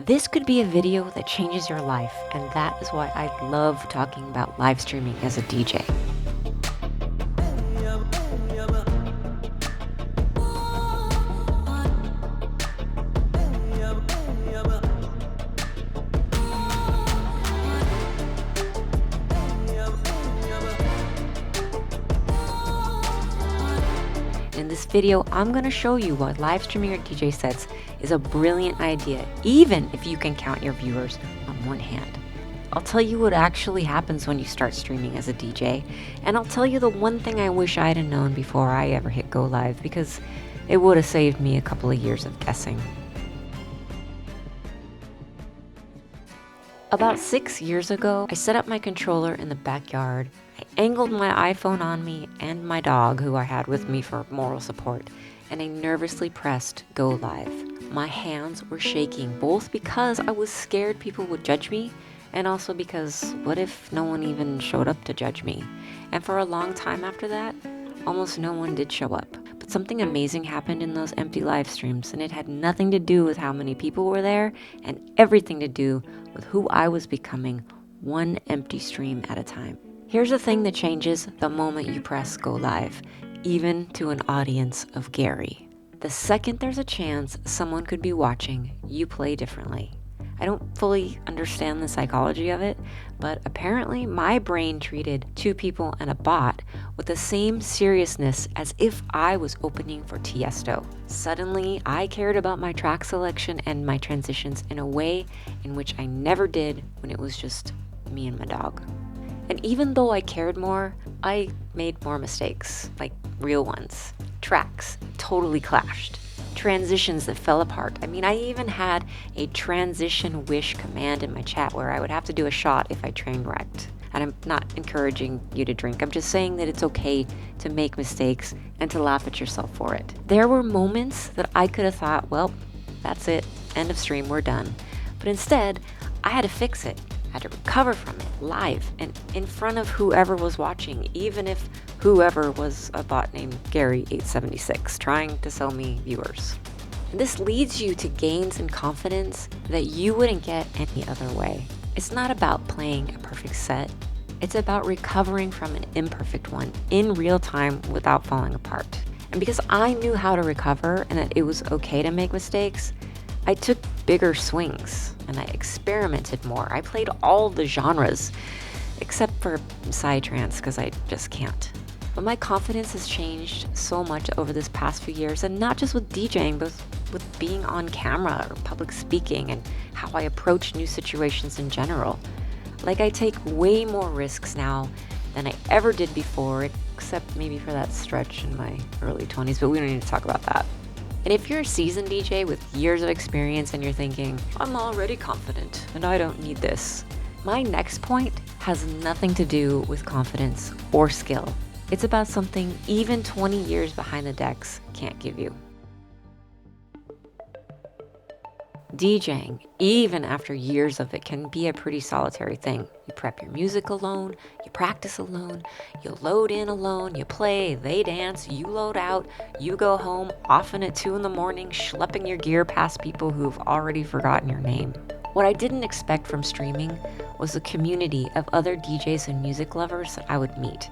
This could be a video that changes your life, and that is why I love talking about live streaming as a DJ. In this video, I'm going to show you why live streaming your DJ sets is a brilliant idea, even if you can count your viewers on one hand. I'll tell you what actually happens when you start streaming as a DJ, and I'll tell you the one thing I wish I had known before I ever hit go live, because it would have saved me a couple of years of guessing. About 6 years ago, I set up my controller in the backyard. I angled my iPhone on me and my dog, who I had with me for moral support, and I nervously pressed go live. My hands were shaking, both because I was scared people would judge me, and also because what if no one even showed up to judge me? And for a long time after that, almost no one did show up. But something amazing happened in those empty live streams, and it had nothing to do with how many people were there, and everything to do with who I was becoming, one empty stream at a time. Here's the thing that changes the moment you press go live, even to an audience of Gary. The second there's a chance someone could be watching, you play differently. I don't fully understand the psychology of it, but apparently my brain treated two people and a bot with the same seriousness as if I was opening for Tiesto. Suddenly, I cared about my track selection and my transitions in a way in which I never did when it was just me and my dog. And even though I cared more, I made more mistakes, like real ones. Tracks totally clashed. Transitions that fell apart. I mean, I even had a transition wish command in my chat where I would have to do a shot if I train wrecked. And I'm not encouraging you to drink. I'm just saying that it's okay to make mistakes and to laugh at yourself for it. There were moments that I could have thought, well, that's it, end of stream, we're done. But instead, I had to fix it. I had to recover from it live and in front of whoever was watching, even if whoever was a bot named Gary876 trying to sell me viewers. And this leads you to gains in confidence that you wouldn't get any other way. It's not about playing a perfect set. It's about recovering from an imperfect one in real time without falling apart. And because I knew how to recover and that it was okay to make mistakes, I took bigger swings and I experimented more. I played all the genres, except for psytrance, because I just can't. But my confidence has changed so much over this past few years, and not just with DJing, but with being on camera or public speaking and how I approach new situations in general. Like, I take way more risks now than I ever did before, except maybe for that stretch in my early 20s, but we don't need to talk about that. And if you're a seasoned DJ with years of experience and you're thinking, I'm already confident and I don't need this, my next point has nothing to do with confidence or skill. It's about something even 20 years behind the decks can't give you. DJing, even after years of it, can be a pretty solitary thing. You prep your music alone, you practice alone, you load in alone, you play, they dance, you load out, you go home, often at 2 a.m, schlepping your gear past people who've already forgotten your name. What I didn't expect from streaming was the community of other DJs and music lovers that I would meet.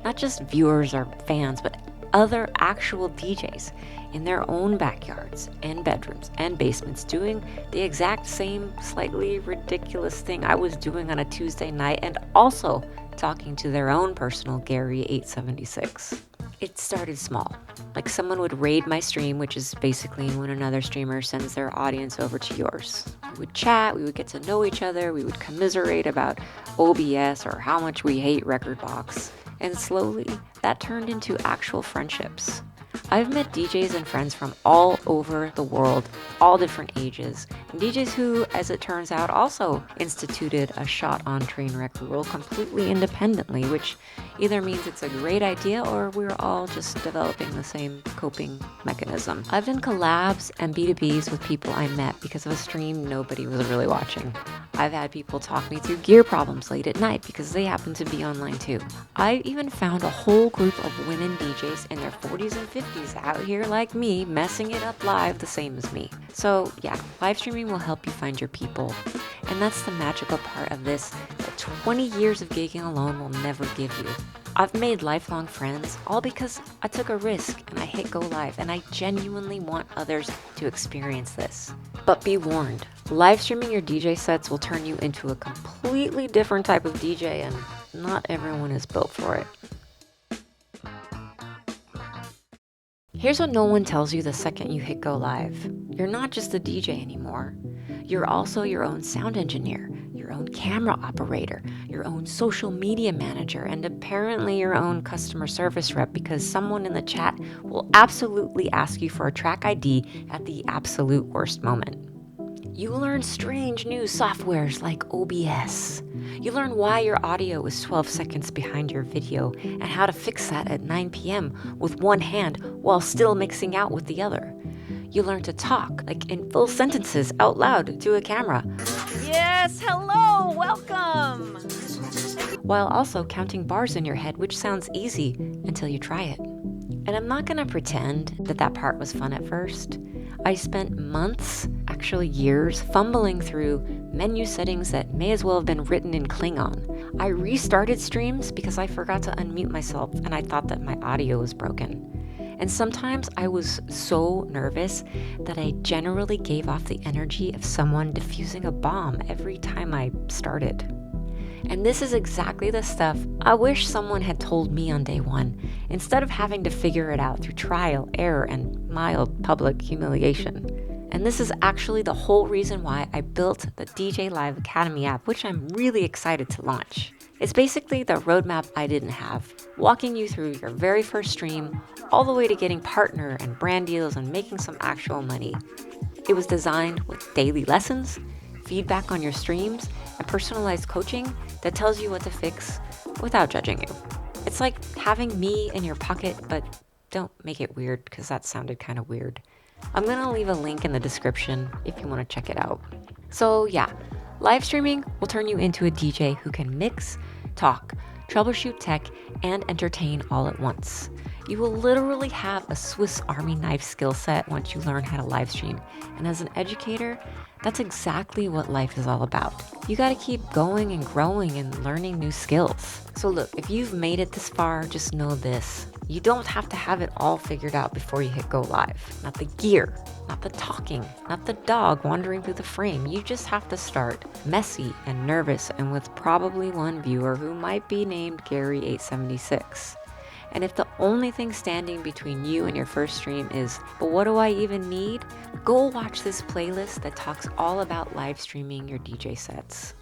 Not just viewers or fans, but other actual DJs in their own backyards and bedrooms and basements doing the exact same slightly ridiculous thing I was doing on a Tuesday night, and also talking to their own personal Gary876. It started small. Like, someone would raid my stream, which is basically when another streamer sends their audience over to yours. We would chat, we would get to know each other, we would commiserate about OBS or how much we hate Rekordbox. And slowly, that turned into actual friendships. I've met DJs and friends from all over the world, all different ages, and DJs who, as it turns out, also instituted a shot on Trainwreck rule completely independently, which either means it's a great idea or we're all just developing the same coping mechanism. I've done collabs and B2Bs with people I met because of a stream nobody was really watching. I've had people talk me through gear problems late at night because they happen to be online too. I even found a whole group of women DJs in their 40s and 50s he's out here like me, messing it up live the same as me. So yeah, live streaming will help you find your people. And that's the magical part of this that 20 years of gigging alone will never give you. I've made lifelong friends all because I took a risk and I hit go live, and I genuinely want others to experience this. But be warned, live streaming your DJ sets will turn you into a completely different type of DJ, and not everyone is built for it. Here's what no one tells you the second you hit go live. You're not just a DJ anymore. You're also your own sound engineer, your own camera operator, your own social media manager, and apparently your own customer service rep, because someone in the chat will absolutely ask you for a track ID at the absolute worst moment. You learn strange new softwares like OBS. You learn why your audio is 12 seconds behind your video and how to fix that at 9 p.m. with one hand while still mixing out with the other. You learn to talk, like in full sentences out loud to a camera. Yes, hello, welcome! While also counting bars in your head, which sounds easy until you try it. And I'm not gonna pretend that part was fun at first. I spent months, actually years, fumbling through menu settings that may as well have been written in Klingon. I restarted streams because I forgot to unmute myself and I thought that my audio was broken. And sometimes I was so nervous that I generally gave off the energy of someone defusing a bomb every time I started. And this is exactly the stuff I wish someone had told me on day one, instead of having to figure it out through trial, error, and mild public humiliation. And this is actually the whole reason why I built the DJ Live Academy app, which I'm really excited to launch. It's basically the roadmap I didn't have, walking you through your very first stream, all the way to getting partner and brand deals and making some actual money. It was designed with daily lessons, feedback on your streams, and personalized coaching that tells you what to fix without judging you. It's like having me in your pocket, but don't make it weird, because that sounded kind of weird. I'm gonna leave a link in the description if you want to check it out. So yeah, live streaming will turn you into a DJ who can mix, talk, troubleshoot tech, and entertain all at once. You will literally have a Swiss Army knife skill set once you learn how to live stream. And as an educator, that's exactly what life is all about. You gotta keep going and growing and learning new skills. So look, if you've made it this far, just know this. You don't have to have it all figured out before you hit go live. Not the gear, not the talking, not the dog wandering through the frame. You just have to start messy and nervous and with probably one viewer who might be named Gary876. And if the only thing standing between you and your first stream is, but what do I even need? Go watch this playlist that talks all about live streaming your DJ sets.